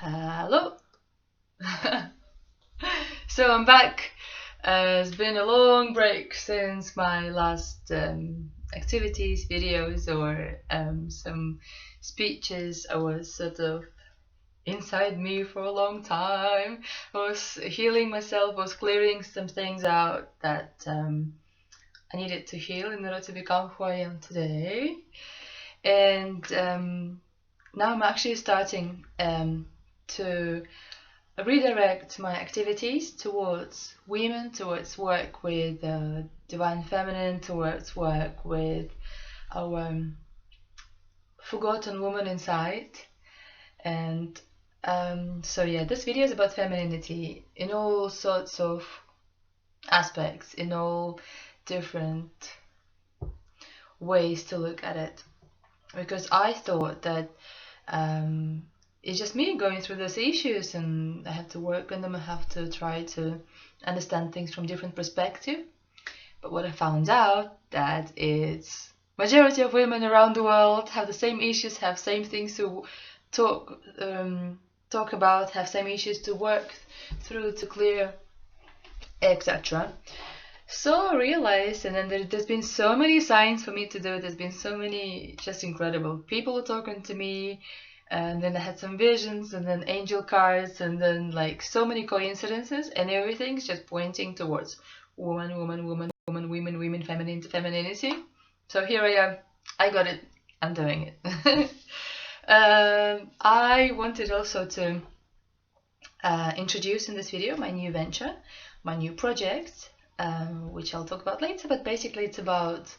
Hello. So I'm back. It's been a long break since my last activities, videos, or some speeches. I was sort of inside me for a long time. I was healing myself, was clearing some things out that I needed to heal in order to become who I am today. And now I'm actually starting to redirect my activities towards women, towards work with divine feminine, towards work with our forgotten woman inside. And so yeah, this video is about femininity in all sorts of aspects, in all different ways to look at it, because I thought that it's just me going through those issues and I have to work on them. I have to try to understand things from different perspective. But what I found out that it's majority of women around the world have the same issues, have same things to talk about, have same issues to work through, to clear, etc. So I realized, and then there's been so many signs for me to do. There's been so many just incredible people talking to me, and then I had some visions, and then angel cards, and then like so many coincidences, and everything's just pointing towards woman, woman, woman, woman, women, women, femininity. So here I am. I got it. I'm doing it. I wanted also to introduce in this video my new venture, my new project, which I'll talk about later, but basically it's about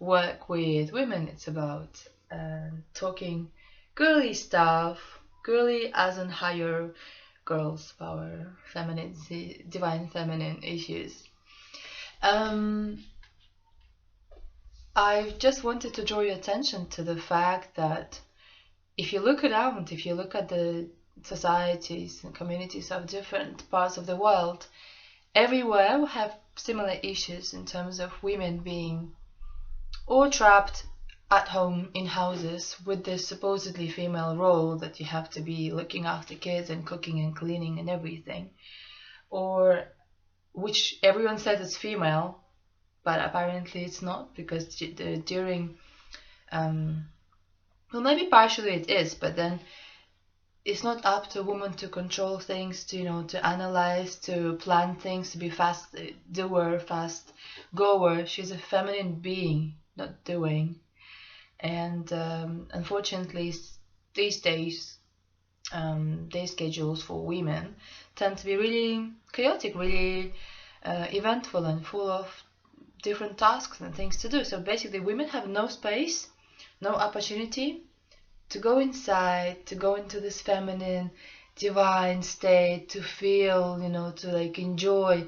work with women. It's about talking girly stuff, girly as in higher girls power, femininity, divine feminine issues. I just wanted to draw your attention to the fact that if you look around, if you look at the societies and communities of different parts of the world, everywhere we have similar issues in terms of women being or trapped at home in houses with this supposedly female role that you have to be looking after kids and cooking and cleaning and everything, or which everyone says it's female, but apparently it's not, because during well, maybe partially it is, but then it's not up to a woman to control things, to to analyze, to plan things, to be fast doer, fast goer. She's a feminine being, not doing. And unfortunately, these days, day schedules for women tend to be really chaotic, really eventful, and full of different tasks and things to do. So basically, women have no space, no opportunity to go inside, to go into this feminine, divine state, to feel, to like enjoy.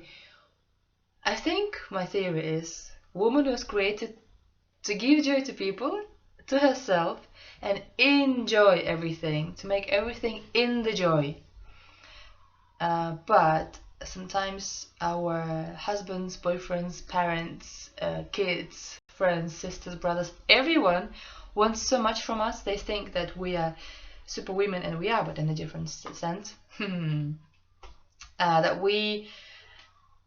I think my theory is woman was created to give joy to people, to herself, and enjoy everything, to make everything in the joy. But sometimes our husbands, boyfriends, parents, kids, friends, sisters, brothers, everyone wants so much from us. They think that we are super women, and we are, but in a different sense. That we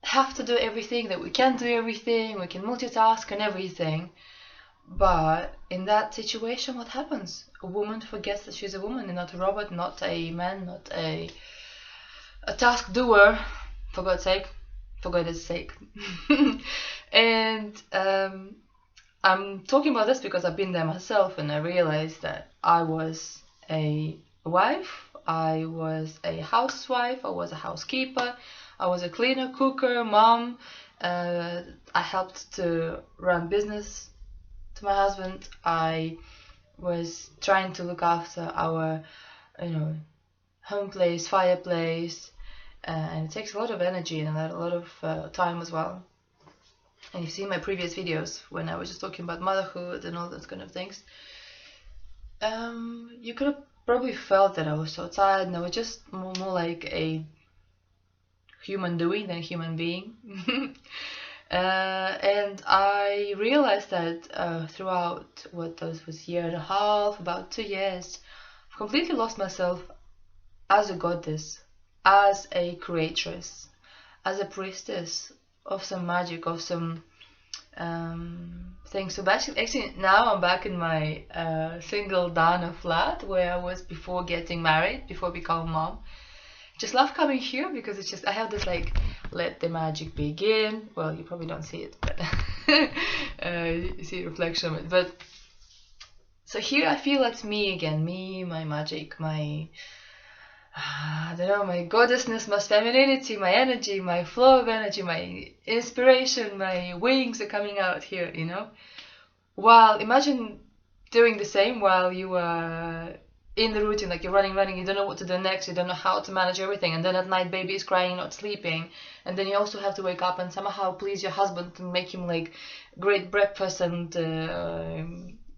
have to do everything, that we can do everything, we can multitask and everything. But in that situation, what happens? A woman forgets that she's a woman and not a robot, not a man, not a task doer, for God's sake. For God's sake. And I'm talking about this because I've been there myself, and I realized that I was a wife, I was a housewife, I was a housekeeper, I was a cleaner, cooker, mom. I helped to run business to my husband. I was trying to look after our, home place, fireplace, and it takes a lot of energy and a lot of time as well. And you've seen my previous videos when I was just talking about motherhood and all those kind of things. You could have probably felt that I was so tired, and I was just more like a human doing than a human being. And I realized that throughout what was year and a half, about 2 years, I've completely lost myself as a goddess, as a creatress, as a priestess of some magic, of some things. So actually now I'm back in my single Dana flat where I was before getting married, before becoming mom. Just love coming here because it's just, I have this like, let the magic begin. Well, you probably don't see it, but you see a reflection of it. But so here I feel it's me again, me, my magic, my I don't know, my goddessness, my femininity, my energy, my flow of energy, my inspiration, my wings are coming out here, you know. While imagine doing the same while you are in the routine, like you're running, you don't know what to do next, you don't know how to manage everything, and then at night baby is crying, not sleeping, and then you also have to wake up and somehow please your husband and make him like great breakfast and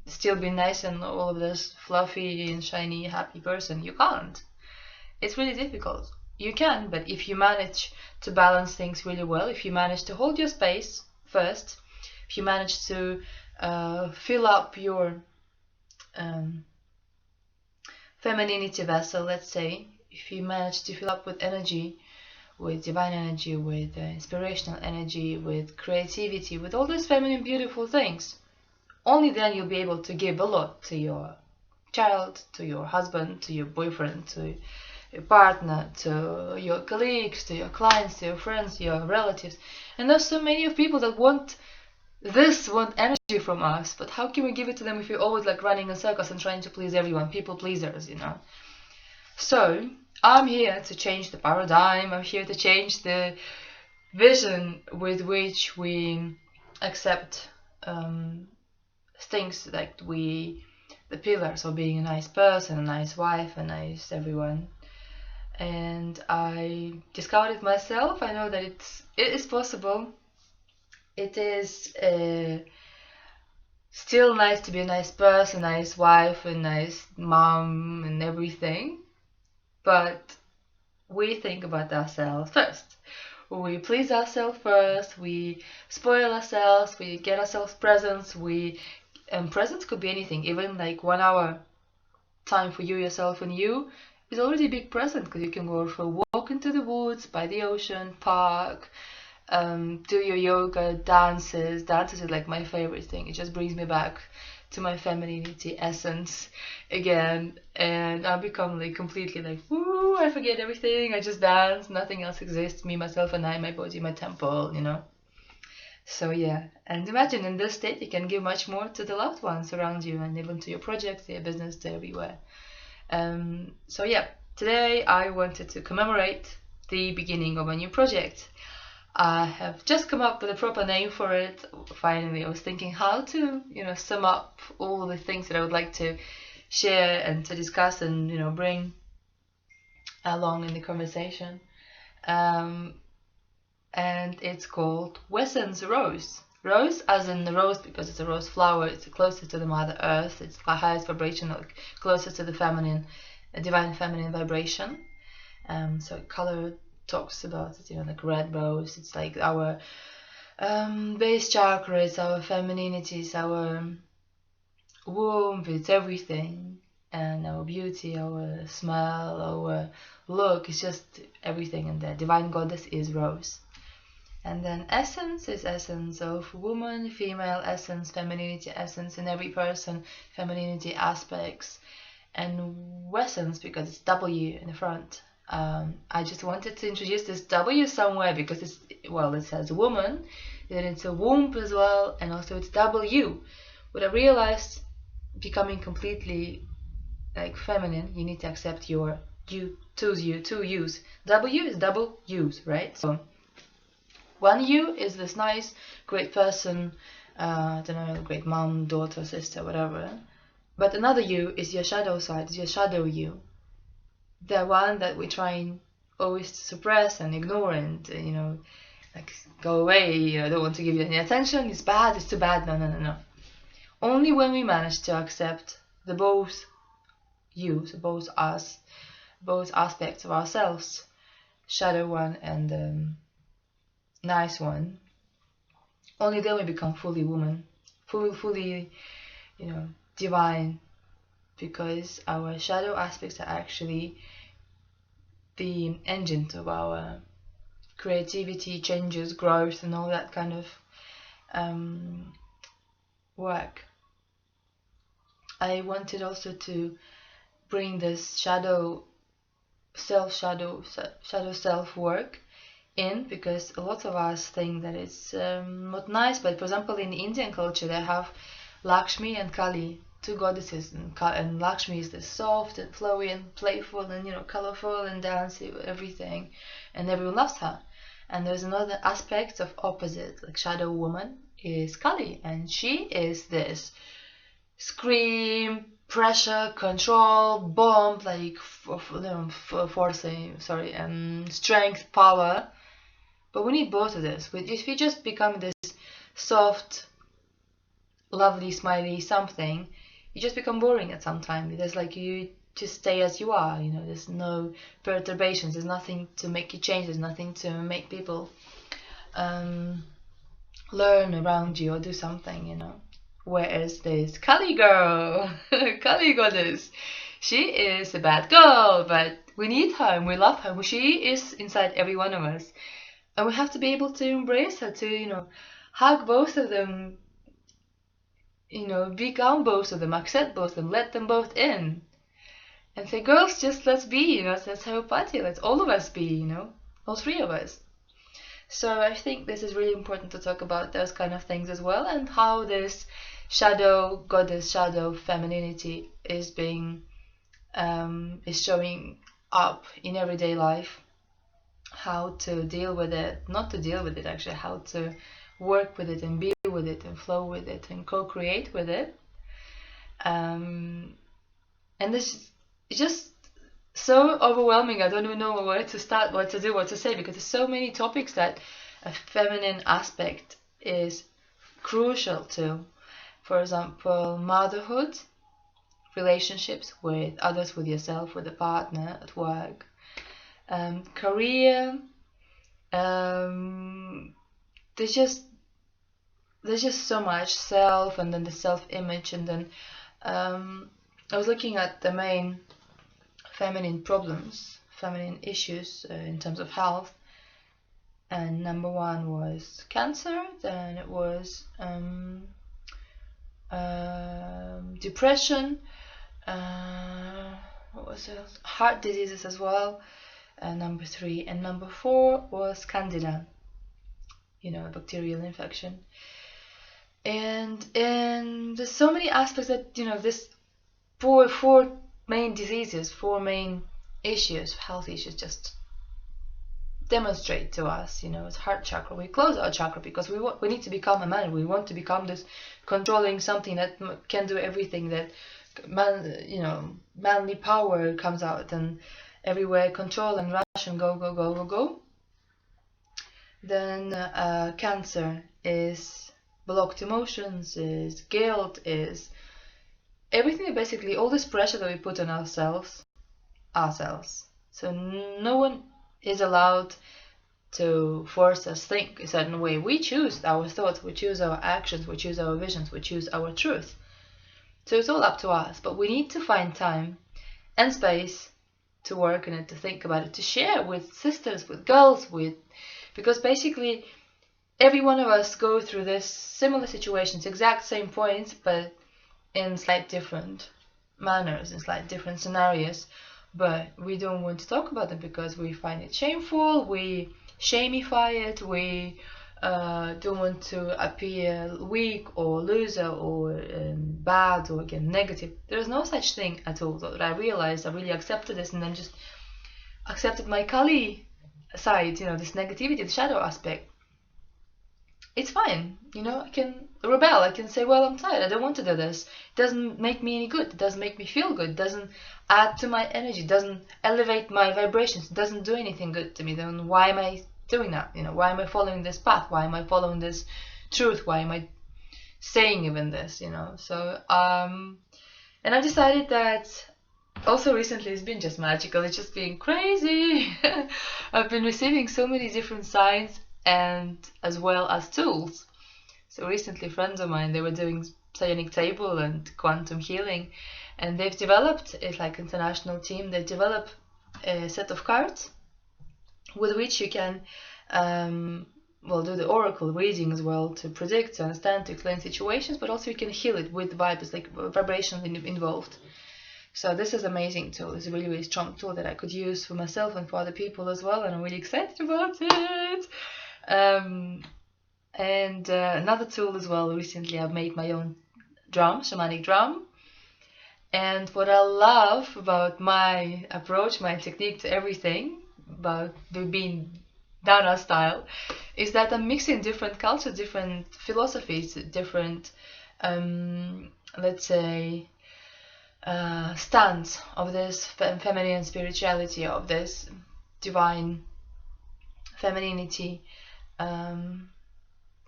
still be nice and all of this fluffy and shiny happy person. You can't. It's really difficult. You can, but if you manage to balance things really well, if you manage to hold your space first, if you manage to fill up your femininity vessel, let's say, if you manage to fill up with energy, with divine energy, with inspirational energy, with creativity, with all those feminine beautiful things, only then you'll be able to give a lot to your child, to your husband, to your boyfriend, to your partner, to your colleagues, to your clients, to your friends, your relatives. And there's so many of people that want energy from us, but how can we give it to them if we're always like running in circles and trying to please everyone, people pleasers, you know? So I'm here to change the paradigm. I'm here to change the vision with which we accept things like the pillars of being a nice person, a nice wife, a nice everyone. And I discovered it myself. I know that it is possible. It is still nice to be a nice person, a nice wife, a nice mom and everything, but we think about ourselves first. We please ourselves first, we spoil ourselves, we get ourselves presents, presents could be anything, even like 1 hour time for you, yourself and you is already a big present, because you can go for a walk into the woods, by the ocean, park, do your yoga, dances is like my favorite thing. It just brings me back to my femininity essence again, and I become like completely like, woo, I forget everything, I just dance, nothing else exists, me, myself and I, my body, my temple, you know. So yeah, and imagine in this state you can give much more to the loved ones around you, and even to your projects, to your business, to everywhere. So yeah, today I wanted to commemorate the beginning of a new project. I have just come up with a proper name for it. Finally, I was thinking how to, sum up all the things that I would like to share and to discuss and, bring along in the conversation. And it's called WEssenceRose. Rose as in the rose because it's a rose flower, it's closer to the Mother Earth, it's the highest vibration, closer to the feminine, divine feminine vibration. So color talks about it, like red rose, it's like our base chakra, it's our femininity, it's our womb, it's everything, and our beauty, our smell, our look, it's just everything, and the divine goddess is rose. And then essence is essence of woman, female essence, femininity essence in every person, femininity aspects, and essence because it's W in the front. I just wanted to introduce this W somewhere because it says woman, then it's a womb as well, and also it's W. What I realized, becoming completely like feminine, you need to accept your two U's. W is double U's, right? So one U is this nice, great person, great mom, daughter, sister, whatever. But another U is your shadow side, is your shadow you. The one that we try always to suppress and ignore and, go away, I don't want to give you any attention, it's bad, it's too bad, no. Only when we manage to accept the both U's, both us, both aspects of ourselves, shadow one and nice one, only then we become fully woman, fully, divine, because our shadow aspects are actually the engine to our creativity, changes, growth, and all that kind of work. I wanted also to bring this shadow self work in, because a lot of us think that it's not nice, but for example in Indian culture they have Lakshmi and Kali, two goddesses, and Lakshmi is this soft and flowy and playful and colorful and dancing, everything, and everyone loves her. And there's another aspect of opposite, like shadow woman, is Kali, and she is this scream, pressure, control, bomb, like strength, power. But we need both of this. If you just become this soft, lovely, smiley something, you just become boring at some time. There's like you just stay as you are. There's no perturbations. There's nothing to make you change. There's nothing to make people learn around you or do something. Whereas this Kali girl, Kali goddess, she is a bad girl, but we need her and we love her. She is inside every one of us, and we have to be able to embrace her, to hug both of them, become both of them, accept both of them, let them both in, and say, girls, just let's be, let's have a party, let's all of us be, all three of us. So I think this is really important to talk about those kind of things as well, and how this shadow goddess, shadow femininity is being is showing up in everyday life. How to deal with it, not to deal with it actually, how to work with it and be with it and flow with it and co-create with it. And this is just so overwhelming. I don't even know where to start, what to do, what to say, because there's so many topics that a feminine aspect is crucial to. For example, motherhood, relationships with others, with yourself, with a partner, at work, career. There's just so much self, and then the self-image, and then I was looking at the main feminine problems, feminine issues in terms of health, and number one was cancer, then it was depression, what was it? Heart diseases as well, number 3, and number 4 was candida, bacterial infection. And there's so many aspects that this four main diseases, 4 main issues, health issues, just demonstrate to us. It's heart chakra. We close our chakra because we need to become a man. We want to become this controlling something that can do everything, that manly power comes out and everywhere, control and rush and go. Then cancer is blocked emotions, is guilt, is everything, basically all this pressure that we put on ourselves. So no one is allowed to force us think a certain way. We choose our thoughts, we choose our actions, we choose our visions, we choose our truth. So it's all up to us, but we need to find time and space to work on it, to think about it, to share with sisters, with girls, because basically every one of us go through this similar situations, exact same points, but in slightly different manners, in slightly different scenarios. But we don't want to talk about them because we find it shameful, we shamify it, we don't want to appear weak or loser or bad or again negative. There's no such thing at all. That I realized, I really accepted this, and then just accepted my Kali side, this negativity, the shadow aspect. It's fine, I can rebel, I can say, well, I'm tired, I don't want to do this. It doesn't make me any good, it doesn't make me feel good, it doesn't add to my energy, it doesn't elevate my vibrations, it doesn't do anything good to me. Then why am I doing that? Why am I following this path? Why am I following this truth? Why am I saying even this? So and I decided that also recently it's been just magical, it's just been crazy. I've been receiving so many different signs and as well as tools. So recently friends of mine, they were doing psionic table and quantum healing, and they've developed, it's like international team, they develop a set of cards with which you can do the oracle reading as well, to predict, to understand, to explain situations, but also you can heal it with vibes, like vibrations involved. So this is an amazing tool. It's a really, really strong tool that I could use for myself and for other people as well, and I'm really excited about it. Another tool as well, recently I've made my own drum, shamanic drum. And what I love about my approach, my technique to everything, about being Dana style, is that I'm mixing different cultures, different philosophies, different, let's say, stands of this feminine spirituality, of this divine femininity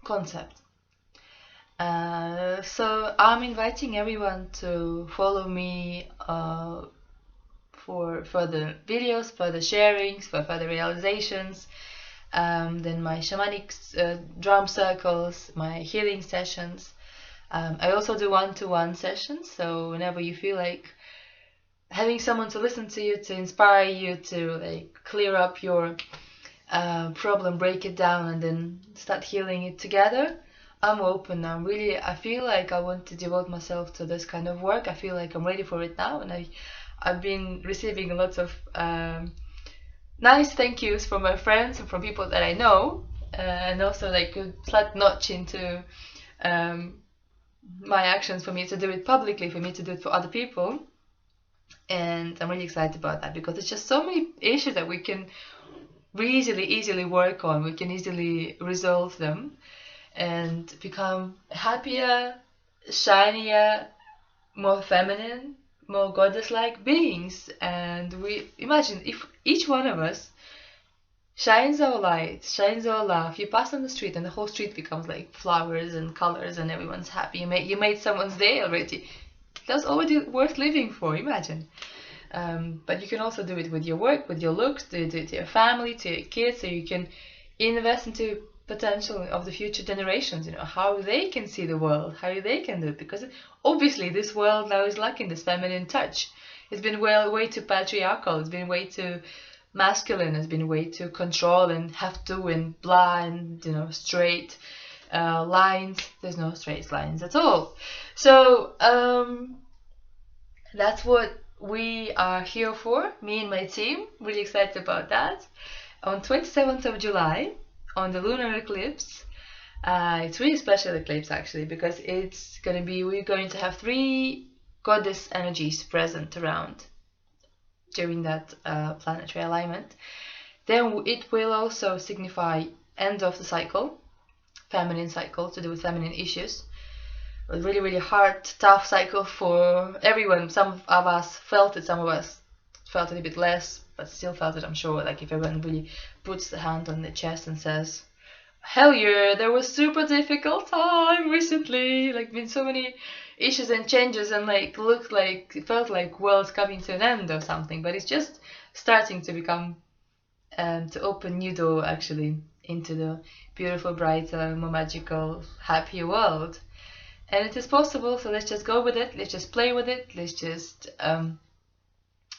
concept. So I'm inviting everyone to follow me for further videos, further sharings, for further realizations. Then my shamanic drum circles, my healing sessions. I also do one-to-one sessions, so whenever you feel like having someone to listen to you, to inspire you, to like clear up your problem, break it down, and then start healing it together, I'm open now. Really, I feel like I want to devote myself to this kind of work. I feel like I'm ready for it now, and I've been receiving lots of nice thank yous from my friends and from people that I know, and also like a slight notch into my actions for me to do it publicly, for me to do it for other people. And I'm really excited about that, because there's just so many issues that we can easily work on. We can easily resolve them and become happier, shinier, more feminine, more goddess-like beings. And we imagine if each one of us shines our light, shines our love. You pass on the street and the whole street becomes like flowers and colors, and everyone's happy. You made someone's day already. That's already worth living for. Imagine. But you can also do it with your work, with your looks, do it to your family, to your kids, so you can invest into potential of the future generations, how they can see the world, how they can do it, because obviously this world now is lacking this feminine touch. It's been way too patriarchal, it's been way too masculine, it's been way too control and have to and blah and straight lines. There's no straight lines at all. So that's what we are here for, me and my team. Really excited about that. On 27th of July, on the lunar eclipse, it's really special eclipse actually, because we're going to have 3 goddess energies present around during that planetary alignment. Then it will also signify end of the cycle, feminine cycle, to do with feminine issues. A really, really hard, tough cycle for everyone. Some of us felt it, some of us felt it a bit less, but still felt it, I'm sure. Like if everyone really puts the hand on the chest and says, hell yeah, there was super difficult time recently, like been so many issues and changes, and like it felt like world's coming to an end or something, but it's just starting to become to open new door actually into the beautiful, brighter, more magical, happier world. And it is possible, so let's just go with it, let's just play with it, let's just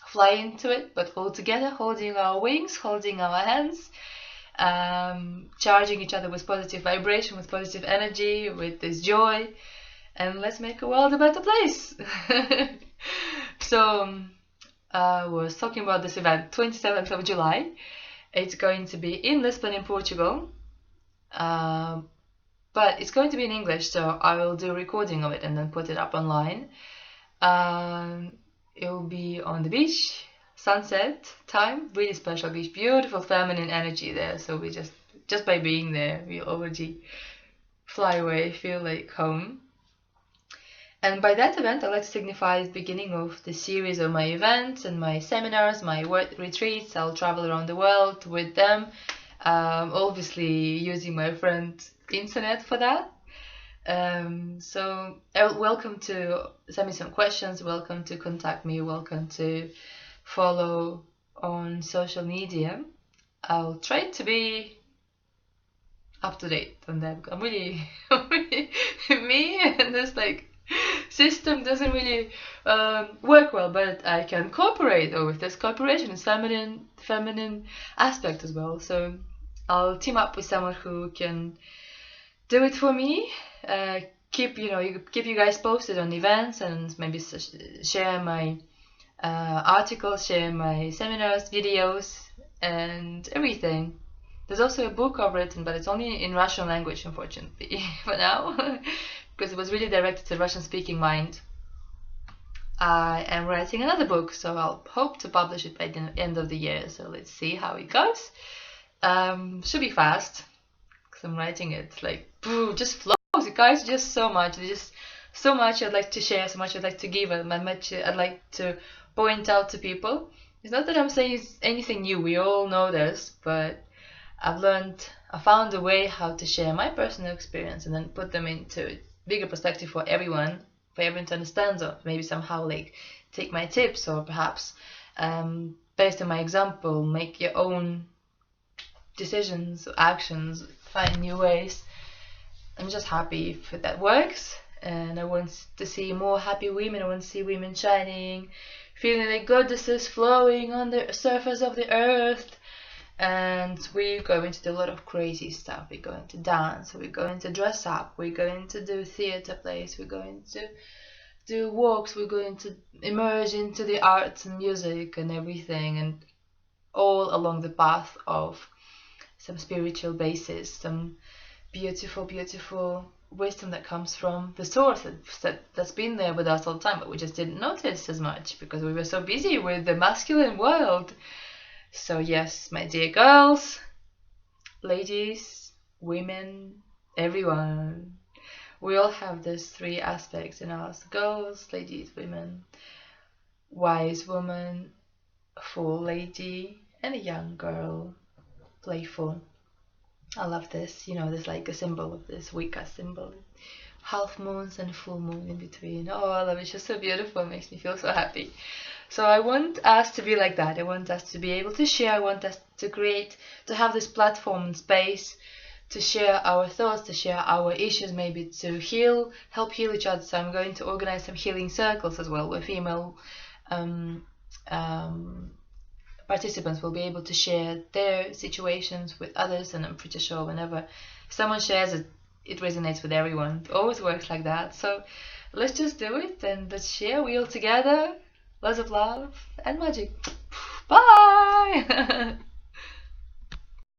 fly into it, but all together, holding our wings, holding our hands, charging each other with positive vibration, with positive energy, with this joy, and let's make the world a better place. So I was talking about this event, 27th of July. It's going to be in Lisbon in Portugal, but it's going to be in English, so I will do a recording of it and then put it up online. It will be on the beach, sunset time, really special beach, beautiful feminine energy there. So we just by being there, we already fly away, feel like home. And by that event, I like to signify the beginning of the series of my events and my seminars, my retreats. I'll travel around the world with them, obviously using my friend's internet for that. So welcome to send me some questions, welcome to contact me, welcome to follow on social media. I'll try to be up to date on that. I'm really me, and there's like system doesn't really work well, but I can cooperate, or with this cooperation is feminine aspect as well. So I'll team up with someone who can do it for me. Keep you guys posted on events, and maybe share my articles, share my seminars, videos, and everything. There's also a book I've written, but it's only in Russian language, unfortunately, for now, because it was really directed to Russian-speaking mind. I am writing another book, so I'll hope to publish it by the end of the year. So let's see how it goes. Should be fast, because I'm writing it like just flows. You guys, just so much. There's just so much I'd like to share, so much I'd like to give, and much I'd like to point out to people. It's not that I'm saying it's anything new. We all know this, but I found a way how to share my personal experience and then put them into bigger perspective for everyone to understand, or maybe somehow like take my tips, or perhaps based on my example, make your own decisions, actions, find new ways. I'm just happy if that works, and I want to see more happy women. I want to see women shining, feeling like goddesses flowing on the surface of the earth. And we're going to do a lot of crazy stuff. We're going to dance, we're going to dress up, we're going to do theater plays, we're going to do walks, we're going to emerge into the arts and music and everything, and all along the path of some spiritual basis, some beautiful wisdom that comes from the source that's been there with us all the time, but we just didn't notice as much because we were so busy with the masculine world. So yes, my dear girls, ladies, women, everyone, we all have these three aspects in us: girls, ladies, women, wise woman, full lady, and a young girl, playful. I love this, there's like a symbol of this Wicca symbol, half moons and full moon in between. Oh, I love it. It's just so beautiful. It makes me feel so happy. So I want us to be like that. I want us to be able to share. I want us to have this platform and space to share our thoughts, to share our issues, maybe to help heal each other. So I'm going to organize some healing circles as well, where female participants will be able to share their situations with others, and I'm pretty sure whenever someone shares it, it resonates with everyone. It always works like that. So let's just do it, and let's share. We all together. Lots of love and magic. Bye!